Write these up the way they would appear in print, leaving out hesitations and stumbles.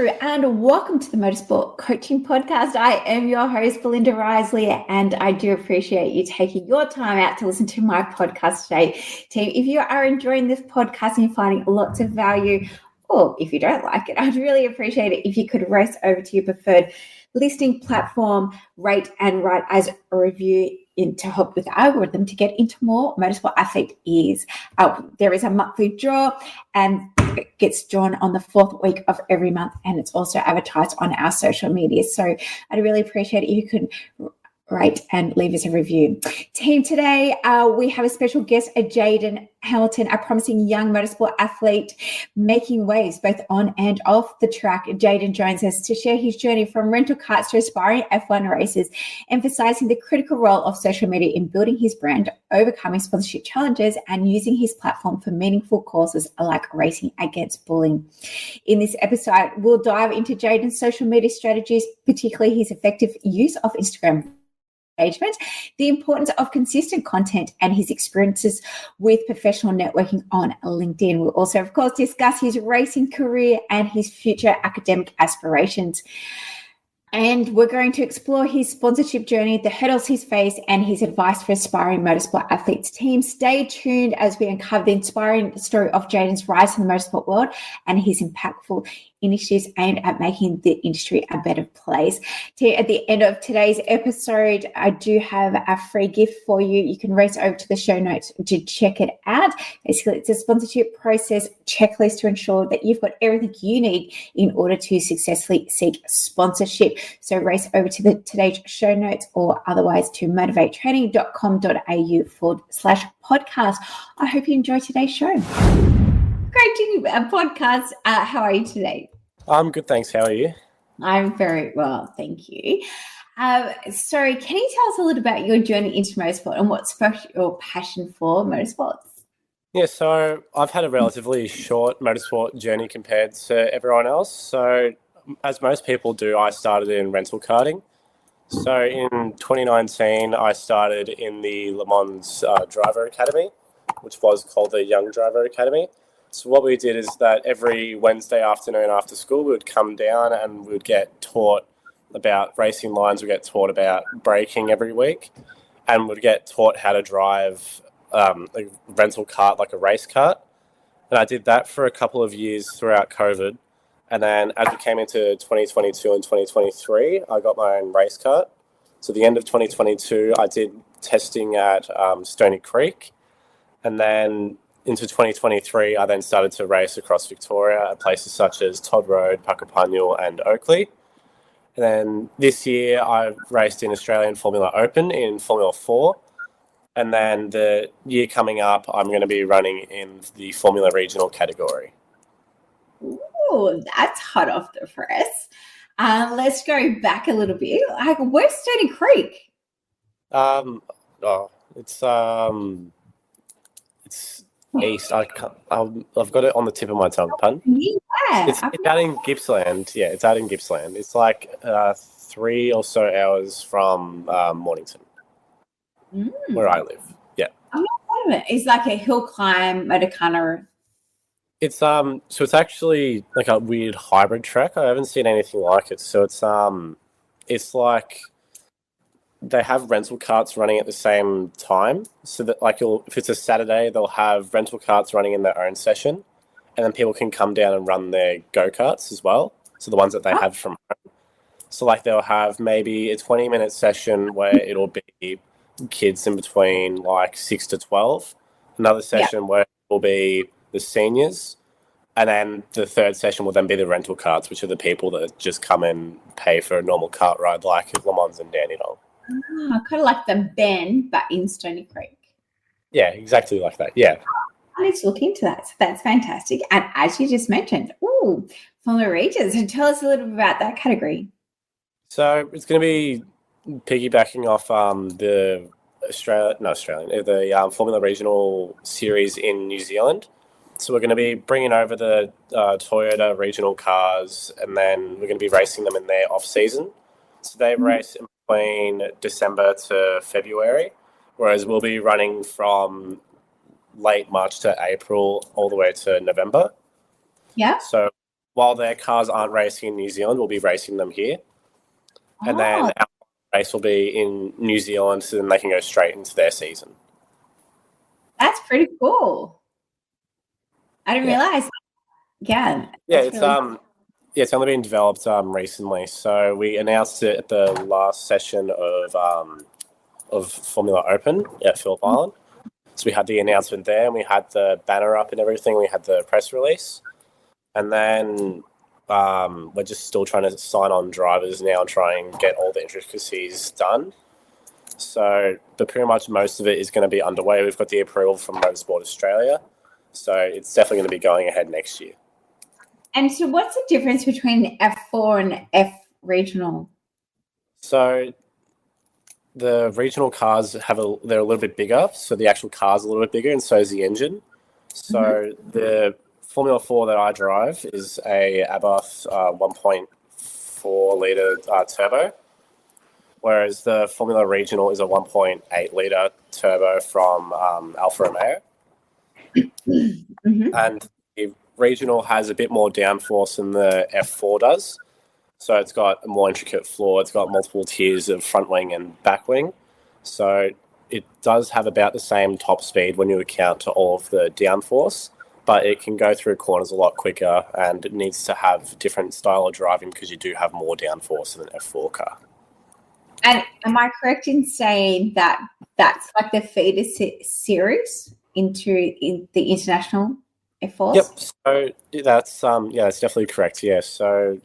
Hello and welcome to the Motorsport Coaching Podcast. I am your host, Belinda Risley, and I do appreciate you taking your time out to listen to my podcast today. Team, if you are enjoying this podcast and you're finding lots of value, or if you don't like it, I'd really appreciate it if you could race over to your preferred listening platform, rate and write as a review to help with the algorithm to get into more motorsport athlete ears. There is a monthly draw and it gets drawn on the fourth week of every month, and it's also advertised on our social media. So I'd really appreciate it if you could rate and leave us a review. Team, today we have a special guest, Jaden Hamilton, a promising young motorsport athlete making waves both on and off the track. Jaden joins us to share his journey from rental karts to aspiring F1 races, emphasizing the critical role of social media in building his brand, overcoming sponsorship challenges, and using his platform for meaningful causes like racing against bullying. In this episode, we'll dive into Jaden's social media strategies, particularly his effective use of Instagram engagement, the importance of consistent content, and his experiences with professional networking on LinkedIn. We'll also, of course, discuss his racing career and his future academic aspirations. And we're going to explore his sponsorship journey, the hurdles he's faced, and his advice for aspiring motorsport athletes. Team, stay tuned as we uncover the inspiring story of Jaden's rise in the motorsport world and his impactful initiatives aimed at making the industry a better place. At the end of today's episode, I do have a free gift for you. You can race over to the show notes to check it out. Basically, it's a sponsorship process checklist to ensure that you've got everything you need in order to successfully seek sponsorship. So race over to today's show notes or otherwise to motivatetraining.com.au/podcast. I hope you enjoy today's show. Great to be a podcast. How are you today? I'm good, thanks. How are you? I'm very well, thank you. So can you tell us a little about your journey into motorsport and what sparked your passion for motorsports? Yeah, so I've had a relatively short motorsport journey compared to everyone else. So as most people do, I started in rental karting. So in 2019, I started in the Le Mans Driver Academy, which was called the Young Driver Academy. So what we did is that every Wednesday afternoon after school, we would come down and we would get taught about racing lines. We get taught about braking every week, and we'd get taught how to drive a rental kart, like a race kart. And I did that for a couple of years throughout COVID. And then as we came into 2022 and 2023, I got my own race kart. So at the end of 2022, I did testing at Stony Creek. And then into 2023, I then started to race across Victoria at places such as Todd Road, Puckapunyal and Oakley. And then this year, I've raced in Australian Formula Open in Formula 4. And then the year coming up, I'm going to be running in the Formula Regional category. Oh, that's hot off the press. Let's go back a little bit. Where's Stony Creek? It's east. I've got it on the tip of my tongue. Pardon? Yeah, it's out in Gippsland. Yeah, it's out in Gippsland. It's like 3 or so hours from Mornington, where I live. Yeah. I'm not part of it. It's like a hill climb, Motorcana. It's so it's actually like a weird hybrid track. I haven't seen anything like it. So it's like they have rental karts running at the same time. So that like if it's a Saturday, they'll have rental karts running in their own session, and then people can come down and run their go-karts as well. So the ones that they have from home. So like they'll have maybe a 20-minute session where it'll be kids in between like 6 to 12. Another session where it will be the seniors, and then the third session will then be the rental karts, which are the people that just come and pay for a normal kart ride like Le Mans and Dandenong. Kind of like the Bend, but in Stony Creek. Yeah, exactly like that. Yeah. Let's look into that. So that's fantastic. And as you just mentioned, Formula Regions. So tell us a little bit about that category. So it's going to be piggybacking off the Formula Regional Series in New Zealand. So we're going to be bringing over the Toyota regional cars, and then we're going to be racing them in their off-season. So they race in between December to February, whereas we'll be running from late March to April all the way to November. Yeah. So while their cars aren't racing in New Zealand, we'll be racing them here. And then our race will be in New Zealand, so then they can go straight into their season. That's pretty cool. I didn't realize. Yeah. It's only been developed recently. So we announced it at the last session of Formula Open at Phillip Island. So we had the announcement there, and we had the banner up and everything. We had the press release, and then we're just still trying to sign on drivers now and try and get all the intricacies done. So, but pretty much most of it is going to be underway. We've got the approval from Motorsport Australia, so it's definitely going to be going ahead next year. And so what's the difference between F4 and F regional? So the regional cars they're a little bit bigger, so the actual car's a little bit bigger, and so is the engine. So the Formula 4 that I drive is a Abarth 1.4 litre turbo, whereas the Formula Regional is a 1.8 litre turbo from Alfa Romeo. And the Regional has a bit more downforce than the F4 does. So it's got a more intricate floor. It's got multiple tiers of front wing and back wing. So it does have about the same top speed when you account to all of the downforce, but it can go through corners a lot quicker, and it needs to have different style of driving because you do have more downforce than an F4 car. And am I correct in saying that that's like the feeder series into the international F4s? Yep. So that's that's definitely correct. Yeah. So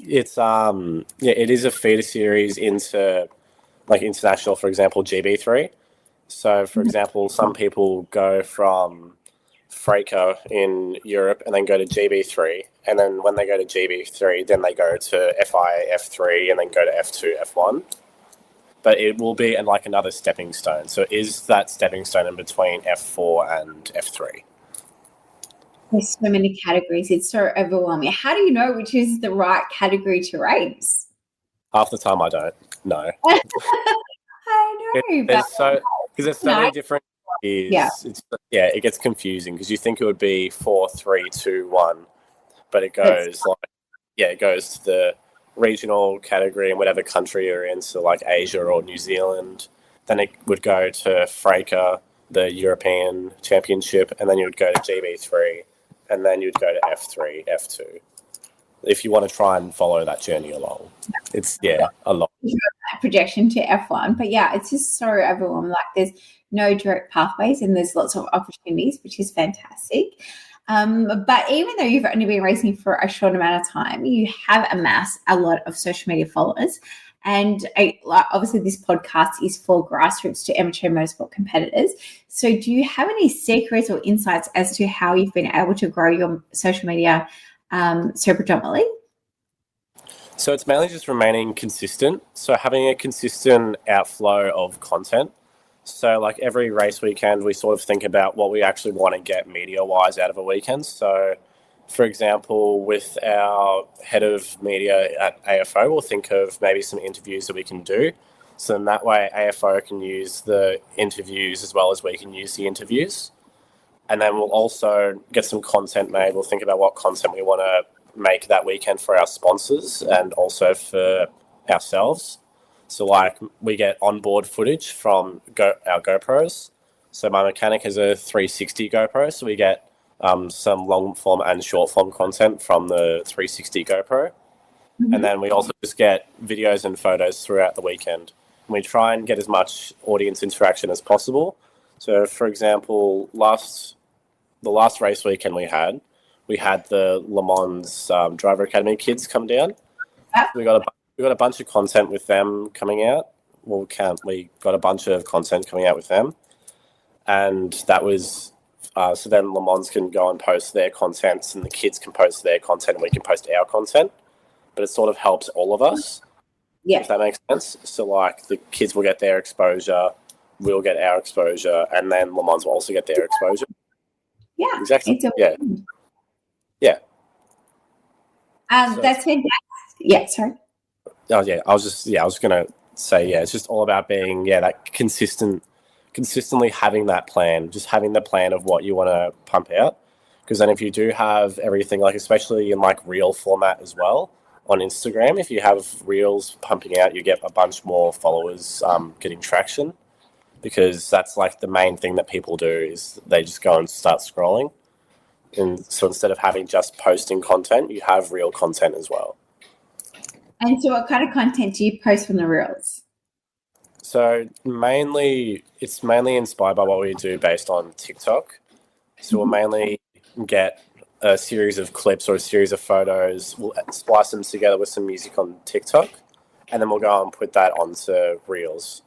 it's it is a feeder series into like international, for example, GB3. So for example, some people go from Freaka in Europe and then go to GB3, and then when they go to GB3, then they go to FI F3 and then go to F2 F1. But it will be like another stepping stone. So it is that stepping stone in between F4 and F3. There's so many categories. It's so overwhelming. How do you know which is the right category to race? Half the time I don't know. I know. Because there's so many different years. It gets confusing because you think it would be 4, 3, 2, 1, but it goes it goes to the regional category in whatever country you're in, so like Asia or New Zealand. Then it would go to Freaka, the European Championship, and then you would go to GB3, and then you'd go to F3, F2. If you want to try and follow that journey along, it's a lot. Projection to F1, but it's just so overwhelming. Like there's no direct pathways, and there's lots of opportunities, which is fantastic. But even though you've only been racing for a short amount of time, you have amassed a lot of social media followers. And obviously this podcast is for grassroots to amateur motorsport competitors. So do you have any secrets or insights as to how you've been able to grow your social media so predominantly? So it's mainly just remaining consistent. So having a consistent outflow of content. So like every race weekend, we sort of think about what we actually want to get media-wise out of a weekend. So for example, with our head of media at AFO, we'll think of maybe some interviews that we can do. So in that way, AFO can use the interviews as well as we can use the interviews. And then we'll also get some content made. We'll think about what content we want to make that weekend for our sponsors and also for ourselves. So like we get onboard footage from our GoPros. So my mechanic has a 360 GoPro, so we get some long form and short form content from the 360 GoPro. And then we also just get videos and photos throughout the weekend. And we try and get as much audience interaction as possible. So for example, the last race weekend we had the Le Mans Driver Academy kids come down. We got a bunch of content with them coming out. We got a bunch of content coming out with them. And that was so then Le Mans can go and post their content, and the kids can post their content, and we can post our content. But it sort of helps all of us, if that makes sense. So like the kids will get their exposure, we'll get our exposure, and then Le Mans will also get their exposure. Yeah, exactly. So that's fantastic. Yeah, sorry. Oh yeah, I was gonna say it's just all about being that consistently having that plan, just having the plan of what you want to pump out. because then if you do have everything, like especially in like reel format as well on Instagram, if you have reels pumping out, you get a bunch more followers getting traction, because that's like the main thing that people do is they just go and start scrolling. And so instead of having just posting content, you have real content as well. And so what kind of content do you post from the reels? So it's mainly inspired by what we do based on TikTok. So we'll mainly get a series of clips or a series of photos. We'll splice them together with some music on TikTok, and then we'll go and put that onto reels.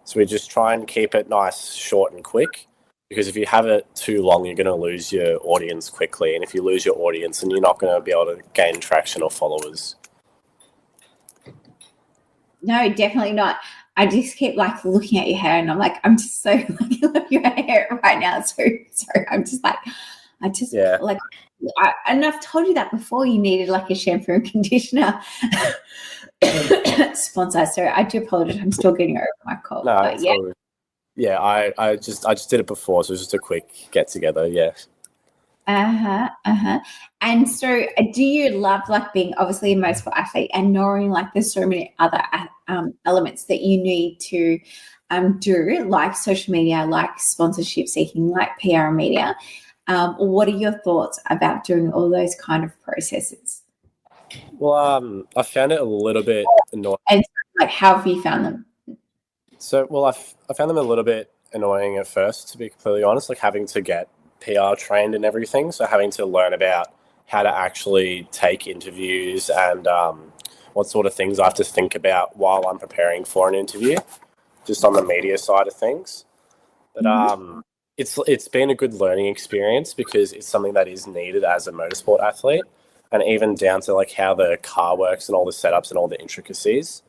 So we just try and keep it nice, short and quick, because if you have it too long, you're going to lose your audience quickly. And if you lose your audience, then you're not going to be able to gain traction or followers. No, definitely not. I just keep like looking at your hair and I'm like, I'm just so lucky love your hair right now. So sorry. I'm just like, and I've told you that before, you needed like a shampoo and conditioner sponsor. So I do apologize. I'm still getting over my cold. No, but yeah. Yeah, I just did it before, so it was just a quick get together. Yeah. And so do you love like being obviously a motorsport athlete and knowing like there's so many other elements that you need to do, like social media, like sponsorship seeking, like PR and media? What are your thoughts about doing all those kind of processes? Well, I found it a little bit annoying. And like, how have you found them? So, well, I found them a little bit annoying at first, to be completely honest, like having to get PR trained and everything. So having to learn about how to actually take interviews and what sort of things I have to think about while I'm preparing for an interview, just on the media side of things. But it's been a good learning experience because it's something that is needed as a motorsport athlete, and even down to like how the car works and all the setups and all the intricacies.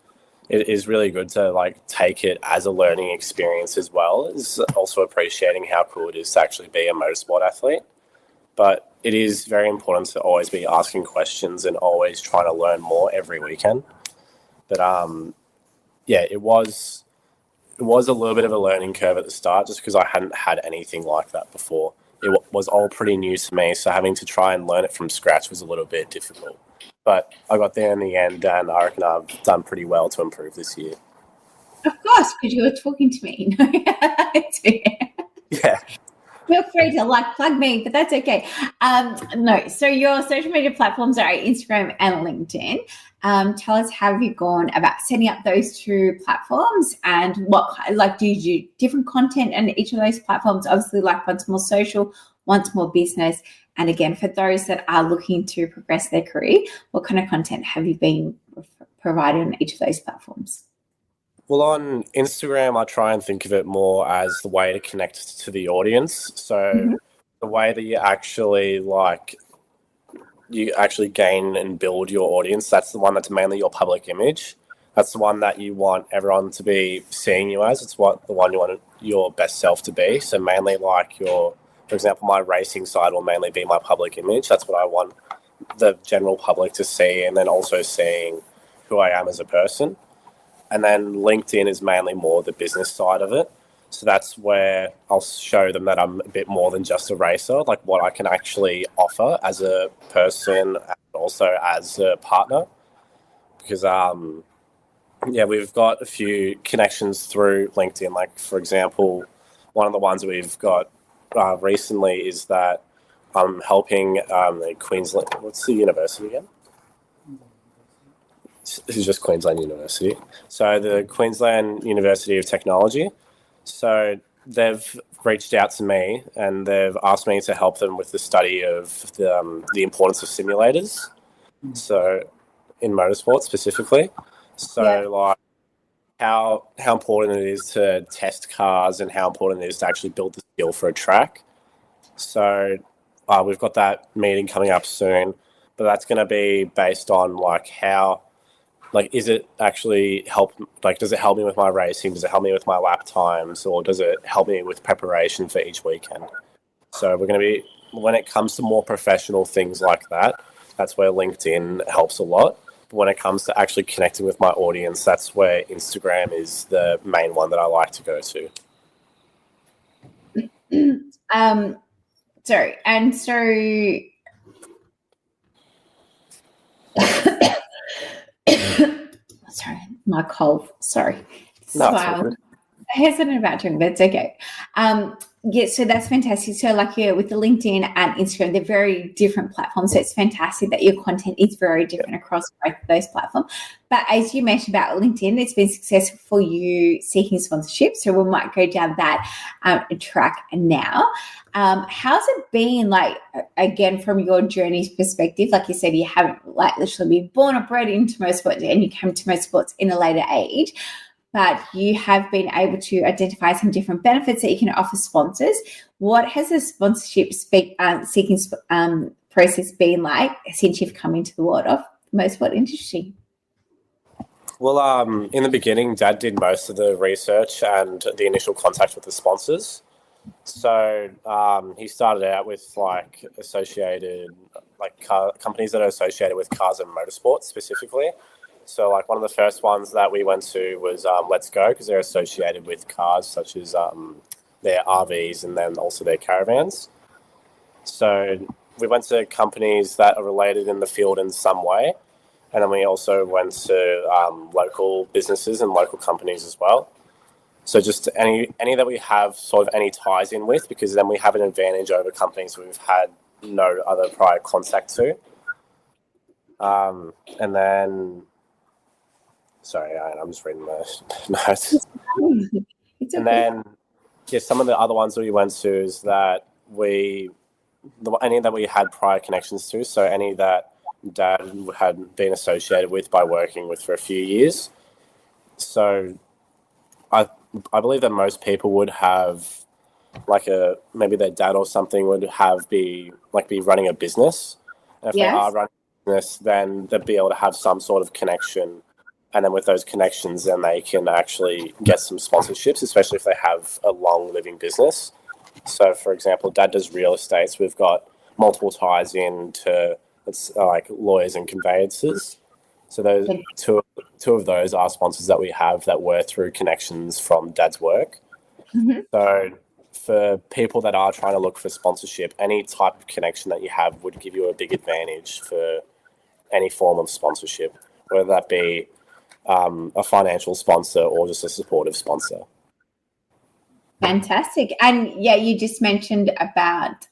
It is really good to like take it as a learning experience as well as also appreciating how cool it is to actually be a motorsport athlete. But it is very important to always be asking questions and always trying to learn more every weekend. But yeah, it was a little bit of a learning curve at the start just because I hadn't had anything like that before. It was all pretty new to me, so having to try and learn it from scratch was a little bit difficult. But I got there in the end, and I reckon I've done pretty well to improve this year. Of course, because you were talking to me. Yeah. Feel free to like plug me, but that's okay. No, so your social media platforms are Instagram and LinkedIn. Tell us, how have you gone about setting up those two platforms, and what like do you do different content on each of those platforms? Obviously, like one's more social, one's more business. And again, for those that are looking to progress their career, what kind of content have you been providing on each of those platforms? Well, on Instagram, I try and think of it more as the way to connect to the audience. So the way that you actually gain and build your audience, that's the one that's mainly your public image. That's the one that you want everyone to be seeing you as. It's the one you want your best self to be. So mainly like for example, my racing side will mainly be my public image. That's what I want the general public to see, and then also seeing who I am as a person. And then LinkedIn is mainly more the business side of it. So that's where I'll show them that I'm a bit more than just a racer, like what I can actually offer as a person and also as a partner. Because, we've got a few connections through LinkedIn. Like, for example, one of the ones that we've got recently is that I'm helping Queensland. What's the university again? This is just Queensland University. So the Queensland University of Technology. So they've reached out to me and they've asked me to help them with the study of the importance of simulators. So in motorsport specifically. So like how important it is to test cars and how important it is to actually build the skill for a track. So we've got that meeting coming up soon, but that's going to be based on like how, like, is it actually does it help me with my racing? Does it help me with my lap times? Or does it help me with preparation for each weekend? So we're going to be, when it comes to more professional things like that, that's where LinkedIn helps a lot. But when it comes to actually connecting with my audience, that's where Instagram is the main one that I like to go to. Sorry. And so sorry, my cold. Sorry. No, it's all good. Hesitant about doing, but it's okay. Yeah, so that's fantastic. So, like, yeah, with the LinkedIn and Instagram, they're very different platforms. So it's fantastic that your content is very different across both of those platforms. But as you mentioned about LinkedIn, it's been successful for you seeking sponsorship. So we might go down that track now. How's it been, like, again, from your journey's perspective? Like you said, you haven't, like, literally been born or bred into motorsport, and you came to motorsports in a later age, but you have been able to identify some different benefits that you can offer sponsors. What has the sponsorship seeking process been like since you've come into the world of motorsport industry? Well, in the beginning, Dad did most of the research and the initial contact with the sponsors. So he started out with like associated, like companies that are associated with cars and motorsports specifically. So like one of the first ones that we went to was Let's Go, because they're associated with cars such as their RVs and then also their caravans. So we went to companies that are related in the field in some way. And then we also went to local businesses and local companies as well. So just any that we have sort of any ties in with, because then we have an advantage over companies we've had no other prior contact to. And then, sorry, I'm just reading the notes. It's okay. And then, yeah, some of the other ones that we went to is that any that we had prior connections to, so any that Dad had been associated with by working with for a few years. So I believe that most people would have like maybe their dad or something would be running a business. And if they are running a business, then they'd be able to have some sort of connection. And then with those connections, then they can actually get some sponsorships, especially if they have a long living business. So, for example, Dad does real estate. So we've got multiple ties into like lawyers and conveyancers. So those two of those are sponsors that we have that were through connections from Dad's work. Mm-hmm. So for people that are trying to look for sponsorship, any type of connection that you have would give you a big advantage for any form of sponsorship, whether that be a financial sponsor or just a supportive sponsor. Fantastic. And yeah, you just mentioned about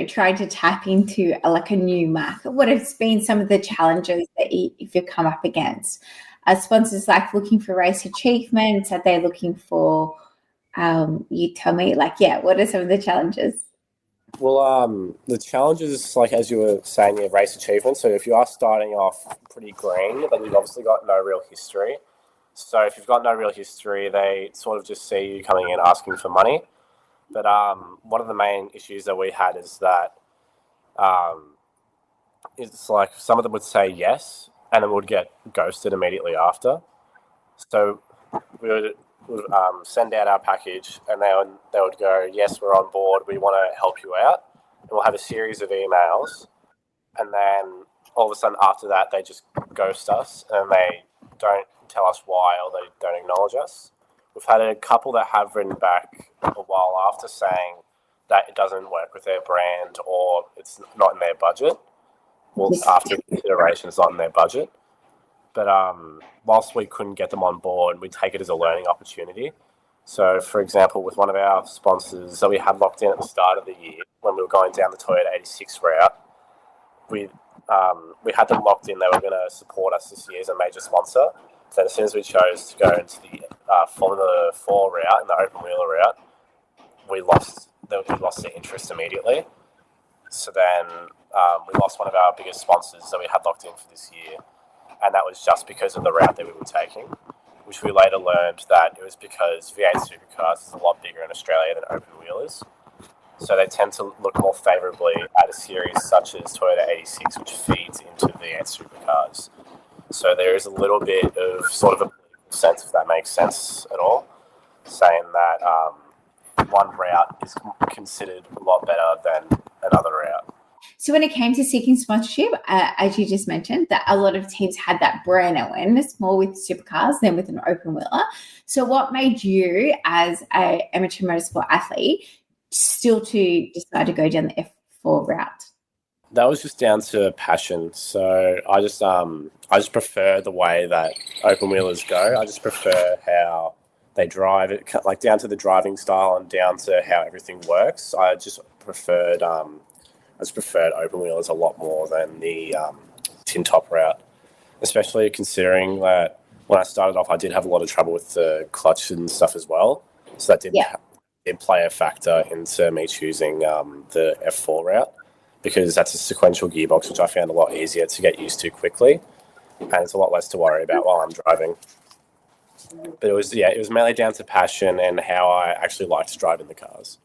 trying to tap into a new market. What has been some of the challenges that if you've come up against? Are sponsors like looking for race achievements? Are they looking for you tell me, what are some of the challenges? Well, the challenges, like as you were saying, your race achievements. So if you are starting off pretty green, then you've obviously got no real history. So if you've got no real history, they sort of just see you coming in asking for money. But one of the main issues that we had is that it's like some of them would say yes, and then would get ghosted immediately after. So we would send out our package, and they would go, yes, we're on board, we want to help you out. And we'll have a series of emails, and then all of a sudden after that, they just ghost us, and they don't tell us why, or they don't acknowledge us. We've had a couple that have written back a while after saying that it doesn't work with their brand or it's not in their budget. Well, after consideration, it's not in their budget. But whilst we couldn't get them on board, we take it as a learning opportunity. So, for example, with one of our sponsors that we had locked in at the start of the year, when we were going down the Toyota 86 route, we had them locked in. They were going to support us this year as a major sponsor. So as soon as we chose to go into the Formula 4 route and the open wheeler route, we lost their interest immediately. So then we lost one of our biggest sponsors that we had locked in for this year. And that was just because of the route that we were taking, which we later learned that it was because V8 supercars is a lot bigger in Australia than open wheelers. So they tend to look more favourably at a series such as Toyota 86, which feeds into V8 supercars. So there is a little bit of sort of a political sense, if that makes sense at all, saying that one route is considered a lot better than another route. So when it came to seeking sponsorship, as you just mentioned, that a lot of teams had that brand awareness more with supercars than with an open wheeler. So what made you, as an amateur motorsport athlete, still to decide to go down the F4 route? That was just down to passion. So I just prefer the way that open wheelers go. I just prefer how they drive it, like down to the driving style and down to how everything works. I just preferred open wheelers a lot more than the tin top route, especially considering that when I started off, I did have a lot of trouble with the clutch and stuff as well. So that did play a factor into me choosing the F4 route, because that's a sequential gearbox, which I found a lot easier to get used to quickly, and it's a lot less to worry about while I'm driving. But it was mainly down to passion and how I actually liked to drive in the cars.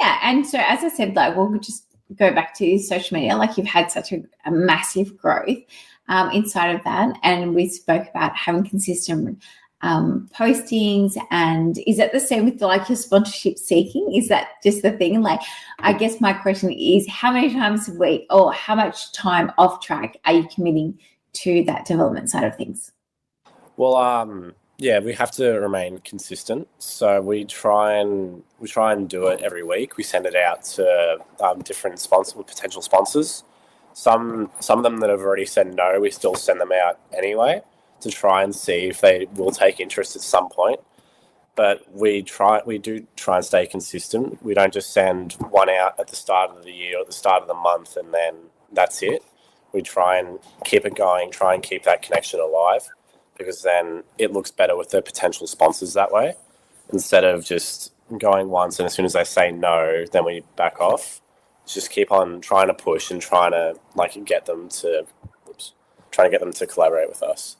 Yeah, and so as I said, like we'll just go back to social media. Like you've had such a massive growth inside of that, and we spoke about having consistent postings. And is that the same with like your sponsorship seeking? Is that just the thing? Like, I guess my question is, how many times a week or how much time off track are you committing to that development side of things? Well, we have to remain consistent. So we try and do it every week. We send it out to different potential sponsors. Some of them that have already said no, we still send them out anyway to try and see if they will take interest at some point. But we do try and stay consistent. We don't just send one out at the start of the year or at the start of the month and then that's it. We try and keep it going, try and keep that connection alive, because then it looks better with the potential sponsors that way, instead of just going once and as soon as they say no, then we back off. Just keep on trying to push and trying to get them to collaborate with us.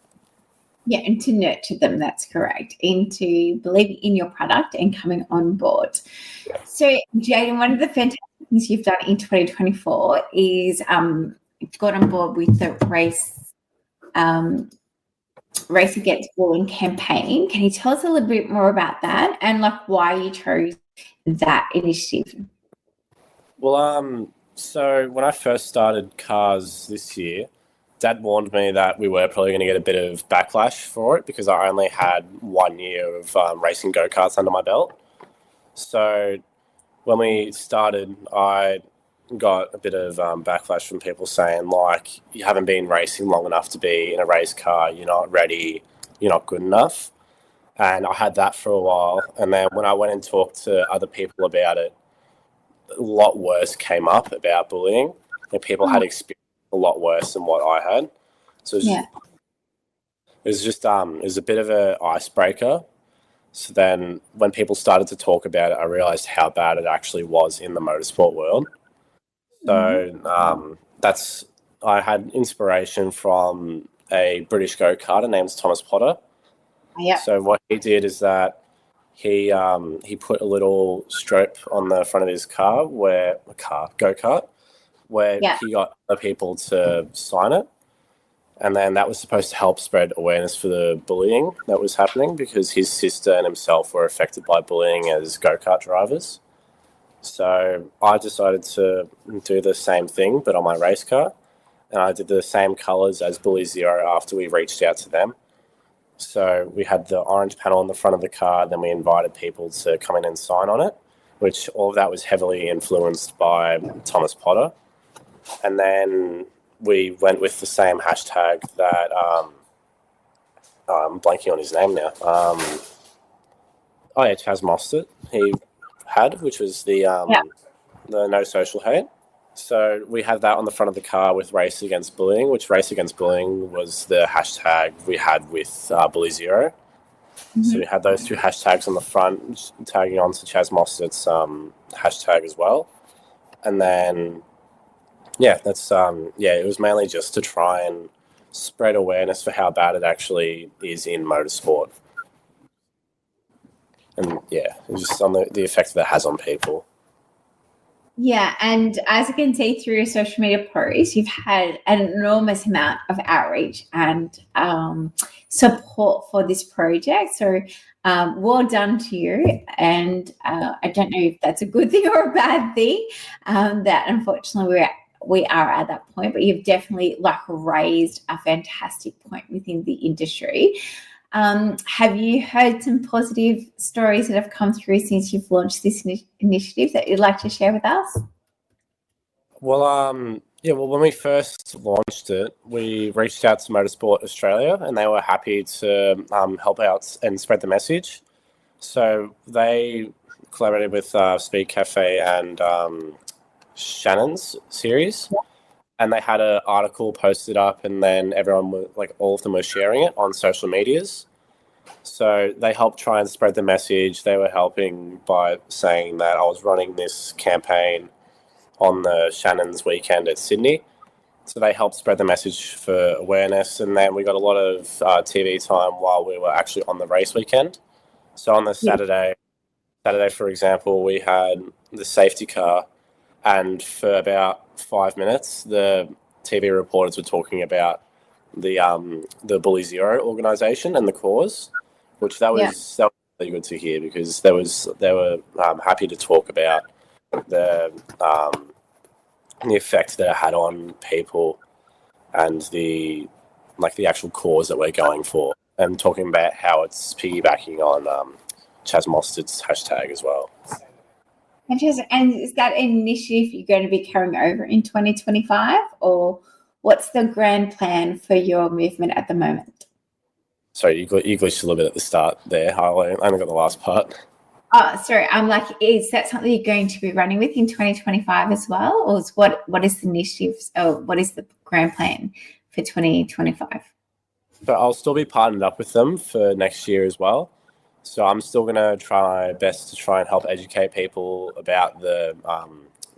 Yeah, and to nurture them, that's correct, into believing in your product and coming on board. Yeah. So, Jaden, one of the fantastic things you've done in 2024 is you've got on board with the Race Against Bullying campaign. Can you tell us a little bit more about that and like why you chose that initiative? Well, so when I first started cars this year, Dad warned me that we were probably going to get a bit of backlash for it because I only had 1 year of racing go-karts under my belt. So when we started, I got a bit of backlash from people saying, like, you haven't been racing long enough to be in a race car, you're not ready, you're not good enough. And I had that for a while. And then when I went and talked to other people about it, a lot worse came up about bullying, and people had experienced a lot worse than what I had. So it was a bit of an icebreaker. So then when people started to talk about it, I realized how bad it actually was in the motorsport world. So I had inspiration from a British go-karter named Thomas Potter. Yeah. So what he did is that he put a little strip on the front of his go-kart, where he got other people to sign it. And then that was supposed to help spread awareness for the bullying that was happening, because his sister and himself were affected by bullying as go-kart drivers. So I decided to do the same thing, but on my race car. And I did the same colours as Bully Zero after we reached out to them. So we had the orange panel on the front of the car, then we invited people to come in and sign on it, which all of that was heavily influenced by Thomas Potter. And then we went with the same hashtag that I'm blanking on his name now. Chaz Mostert, he had, which was the no social hate. So we had that on the front of the car with Race Against Bullying, which Race Against Bullying was the hashtag we had with Bully Zero. Mm-hmm. So we had those two hashtags on the front, tagging on to Chaz Mostert's hashtag as well. And then, it was mainly just to try and spread awareness for how bad it actually is in motorsport. And just on the effect that it has on people. Yeah, and as you can see through your social media posts, you've had an enormous amount of outreach and support for this project. So well done to you. And I don't know if that's a good thing or a bad thing, that unfortunately we are at that point, but you've definitely raised a fantastic point within the industry. Have you heard some positive stories that have come through since you've launched this initiative that you'd like to share with us? Well, when we first launched it, we reached out to Motorsport Australia, and they were happy to help out and spread the message. So they collaborated with Speed Cafe and Shannon's series, and they had an article posted up, and then everyone, all of them were sharing it on social medias. So they helped try and spread the message. They were helping by saying that I was running this campaign on the Shannon's weekend at Sydney. So they helped spread the message for awareness, and then we got a lot of TV time while we were actually on the race weekend. So on the Saturday, for example, we had the safety car, and for about 5 minutes, the TV reporters were talking about the Bully Zero organisation and the cause, which that was really good to hear, because they were happy to talk about the effect that it had on people and the actual cause that we're going for, and talking about how it's piggybacking on Chaz Mostard's hashtag as well. Fantastic. And is that an initiative you're going to be carrying over in 2025, or what's the grand plan for your movement at the moment? Sorry, you glitched a little bit at the start there. I only got the last part. Oh, sorry. I'm like, is that something you're going to be running with in 2025 as well? Or what is the initiative? Oh, what is the grand plan for 2025? But I'll still be partnered up with them for next year as well. So I'm still going to try my best to try and help educate people about the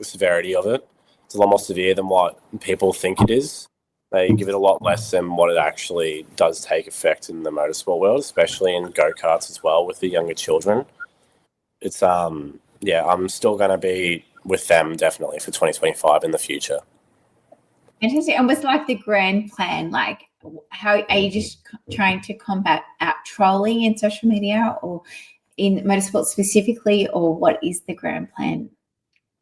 severity of it. It's a lot more severe than what people think it is. They give it a lot less than what it actually does take effect in the motorsport world, especially in go-karts as well with the younger children. It's I'm still going to be with them definitely for 2025 in the future. Fantastic. And what's the grand plan? How are you just trying to combat out trolling in social media, or in motorsport specifically, or what is the grand plan?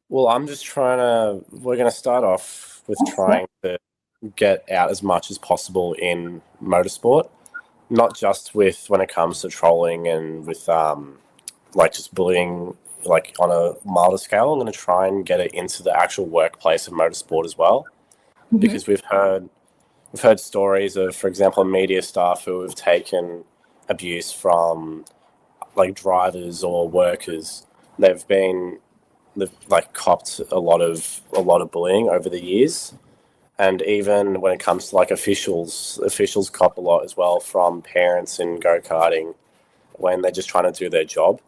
Well, we're going to start off with trying to get out as much as possible in motorsport, not just when it comes to trolling and with just bullying, on a milder scale. I'm going to try and get it into the actual workplace of motorsport as well, because we've heard stories of, for example, media staff who have taken abuse from drivers or workers. They've copped a lot of bullying over the years, and even when it comes to officials cop a lot as well from parents in go-karting when they're just trying to do their job.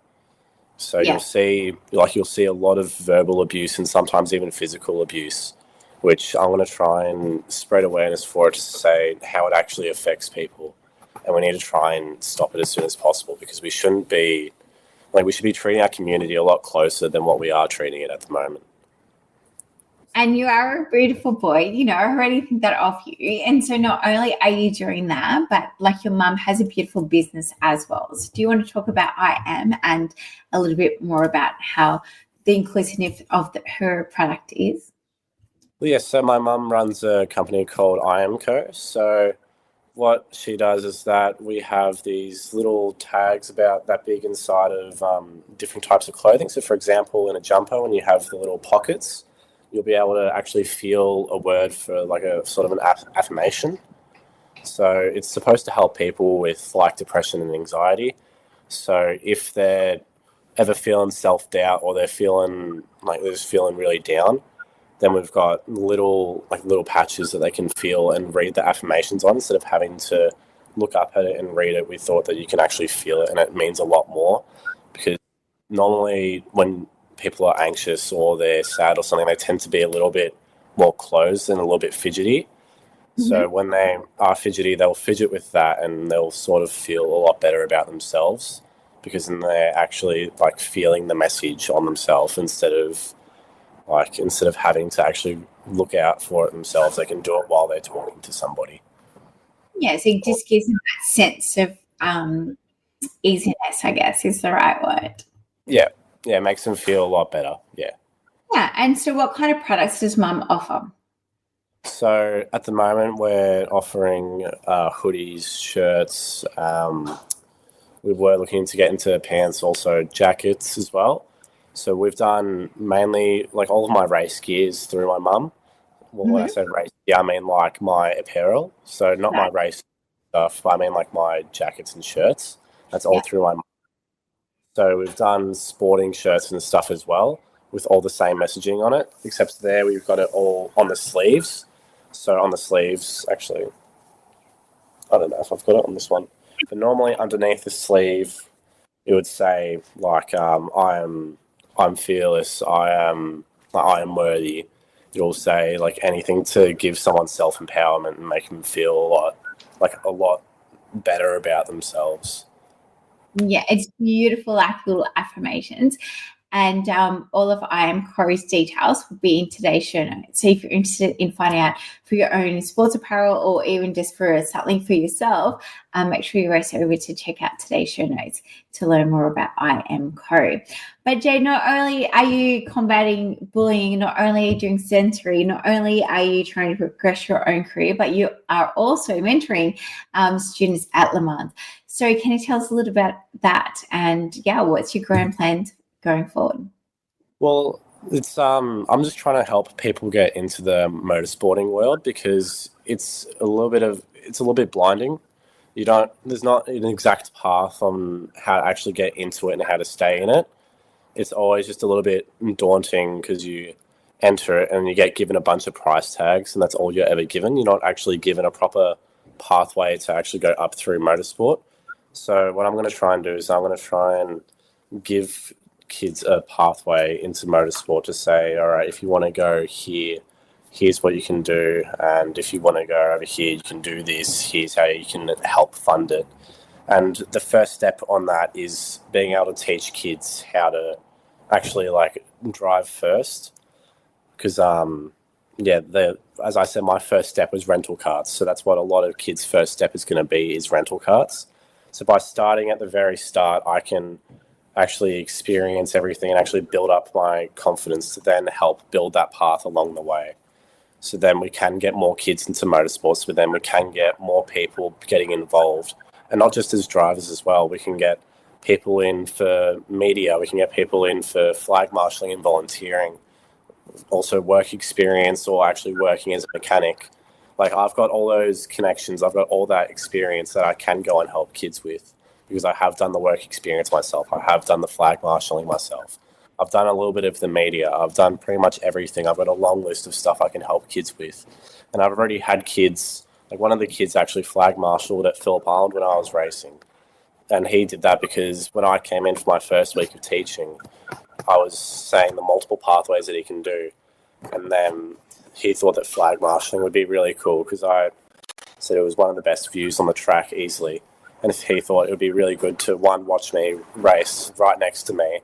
So you'll see a lot of verbal abuse and sometimes even physical abuse, which I'm going to try and spread awareness for it, to say how it actually affects people, and we need to try and stop it as soon as possible, because we shouldn't be we should be treating our community a lot closer than what we are treating it at the moment. And you are a beautiful boy, I already think that of you. And so not only are you doing that, but your mum has a beautiful business as well. So do you want to talk about I Am and a little bit more about how the inclusiveness of her product is? Well, yes, so my mum runs a company called I Am Co. So what she does is that we have these little tags about that big inside of different types of clothing. So, for example, in a jumper, when you have the little pockets, you'll be able to actually feel a word for a sort of an affirmation. So it's supposed to help people with depression and anxiety. So if they're ever feeling self-doubt, or they're feeling really down, then we've got little patches that they can feel and read the affirmations on, instead of having to look up at it and read it. We thought that you can actually feel it, and it means a lot more, because normally when people are anxious or they're sad or something, they tend to be a little bit more closed and a little bit fidgety. Mm-hmm. So when they are fidgety, they'll fidget with that, and they'll sort of feel a lot better about themselves, because then they're actually feeling the message on themselves, instead of having to actually look out for it themselves. They can do it while they're talking to somebody. Yeah, so it just gives them that sense of easiness, I guess, is the right word. Yeah, it makes them feel a lot better, yeah. Yeah, and so what kind of products does Mum offer? So at the moment, we're offering hoodies, shirts. We were looking to get into pants, also jackets as well. So we've done mainly like all of my race gears through my mum. Well, when I say race gear, I mean like my apparel. So not my Right. race stuff, but I mean like my jackets and shirts. That's all Yeah. through my mum. So we've done sporting shirts and stuff as well with all the same messaging on it, except there we've got it all on the sleeves. So on the sleeves, actually, I don't know if I've got it on this one, but normally underneath the sleeve, it would say like I'm fearless, I am worthy. It'll say like anything to give someone self empowerment and make them feel a lot better about themselves. Yeah, it's beautiful, like little affirmations. And all of I Am Corey's details will be in today's show notes. So if you're interested in finding out for your own sports apparel or even just for something for yourself, make sure you race over to check out today's show notes to learn more about I Am Corey. But Jay, not only are you combating bullying, not only are you doing sensory, not only are you trying to progress your own career, but you are also mentoring students at Le Mans. So can you tell us a little about that? And yeah, what's your grand plans going forward? Well, it's I'm just trying to help people get into the motorsporting world because it's a little bit blinding. There's not an exact path on how to actually get into it and how to stay in it. It's always just a little bit daunting because you enter it and you get given a bunch of price tags and that's all you're ever given. You're not actually given a proper pathway to actually go up through motorsport. So what I'm going to try and do is I'm going to try and give kids a pathway into motorsport to say, all right, if you want to go here, here's what you can do. And if you want to go over here, you can do this. Here's how you can help fund it. And the first step on that is being able to teach kids how to actually like drive first. Because, as I said, my first step was rental carts. So that's what a lot of kids' first step is going to be is rental carts. So by starting at the very start, I can actually experience everything and actually build up my confidence to then help build that path along the way. So then we can get more kids into motorsports, but then we can get more people getting involved. And not just as drivers as well. We can get people in for media. We can get people in for flag marshalling and volunteering. Also work experience or actually working as a mechanic. Like I've got all those connections. I've got all that experience that I can go and help kids with because I have done the work experience myself. I have done the flag marshalling myself. I've done a little bit of the media. I've done pretty much everything. I've got a long list of stuff I can help kids with. And I've already had kids, like one of the kids actually flag marshaled at Phillip Island when I was racing. And he did that because when I came in for my first week of teaching, I was saying the multiple pathways that he can do. And then he thought that flag marshalling would be really cool because I said it was one of the best views on the track easily. And he thought it would be really good to, one, watch me race right next to me,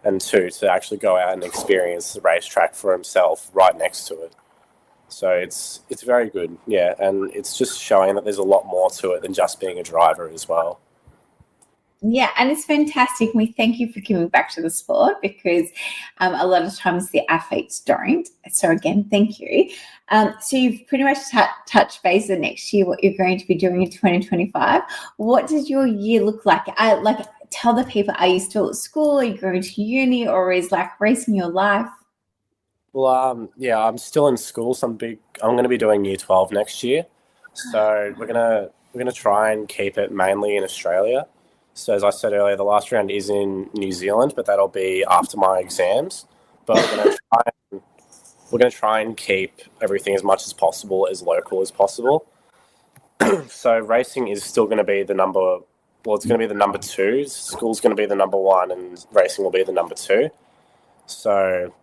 and two, to actually go out and experience the racetrack for himself right next to it. So it's very good, yeah, and it's just showing that there's a lot more to it than just being a driver as well. Yeah, and it's fantastic. We thank you for giving back to the sport because a lot of times the athletes don't. So again, thank you. So you've pretty much touched base on next year, what you're going to be doing in 2025. What does your year look like? Tell the people, are you still at school? Are you going to uni, or is like racing your life? Well, yeah, I'm still in school. I'm going to be doing Year 12 next year. So we're gonna try and keep it mainly in Australia. So as I said earlier, the last round is in New Zealand, but that'll be after my exams. But we're gonna try and keep everything as much as possible as local as possible. So racing is still going to be the number. Well, it's going to be the number two. School's going to be the number one, and racing will be the number two. So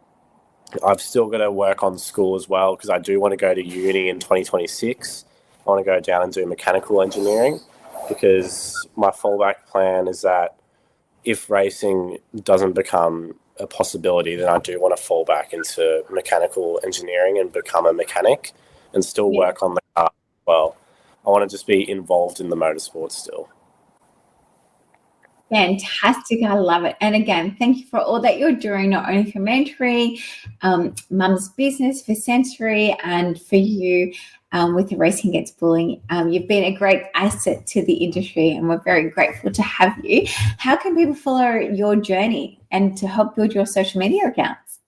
I've still got to work on school as well because I do want to go to uni in 2026. I want to go down and do mechanical engineering because my fallback plan is that if racing doesn't become a possibility, then I do want to fall back into mechanical engineering and become a mechanic and still work on the car as well. I want to just be involved in the motorsport still. Fantastic. I love it. And again, thank you for all that you're doing, not only for mentoring, Mum's business, for Sensory, and for you with the Racing Against Bullying. You've been a great asset to the industry, and we're very grateful to have you. How can people follow your journey and to help build your social media accounts?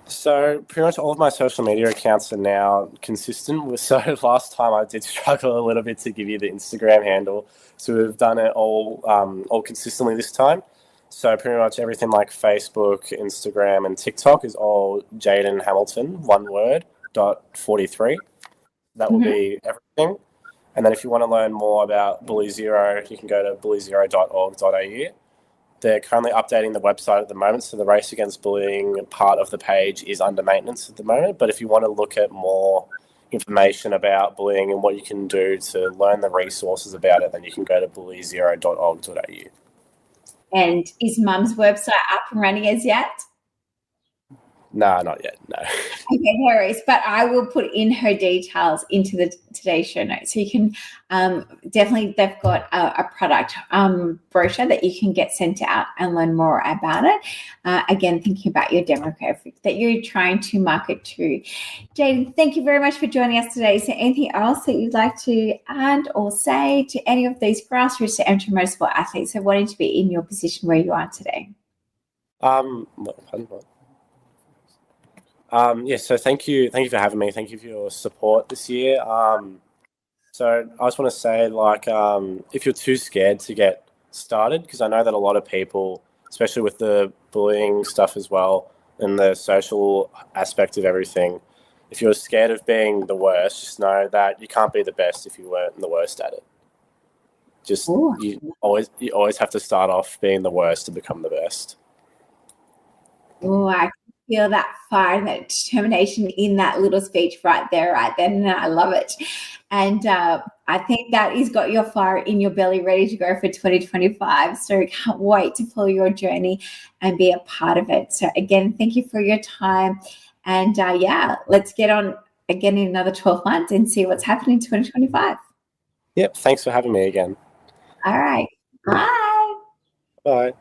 So pretty much all of my social media accounts are now consistent. So last time I did struggle a little bit to give you the Instagram handle. So we've done it all consistently this time. So pretty much everything like Facebook, Instagram, and TikTok is all Jaden Hamilton, one word, .43. That will be everything. And then if you want to learn more about Bully Zero, you can go to bullyzero.org.au. They're currently updating the website at the moment, so the Race Against Bullying part of the page is under maintenance at the moment. But if you want to look at more information about bullying and what you can do to learn the resources about it, then you can go to bullyzero.org.au. And is Mum's website up and running as yet? Nah, not yet, no. Okay, no worries. But I will put in her details into the today's show notes. So you can definitely, they've got a product brochure that you can get sent out and learn more about it. Again, thinking about your demographic that you're trying to market to. Jaden, thank you very much for joining us today. Is there anything else that you'd like to add or say to any of these grassroots to amateur motorsport athletes that wanted to be in your position where you are today? So thank you for having me. Thank you for your support this year. So I just want to say, if you're too scared to get started, because I know that a lot of people, especially with the bullying stuff as well and the social aspect of everything, if you're scared of being the worst, just know that you can't be the best if you weren't the worst at it. You always have to start off being the worst to become the best. Oh, I can feel that fire and that determination in that little speech right there, right then. And I love it. And I think that has got your fire in your belly ready to go for 2025. So can't wait to follow your journey and be a part of it. So again, thank you for your time. And let's get on again in another 12 months and see what's happening in 2025. Yep. Thanks for having me again. All right. Bye. Bye.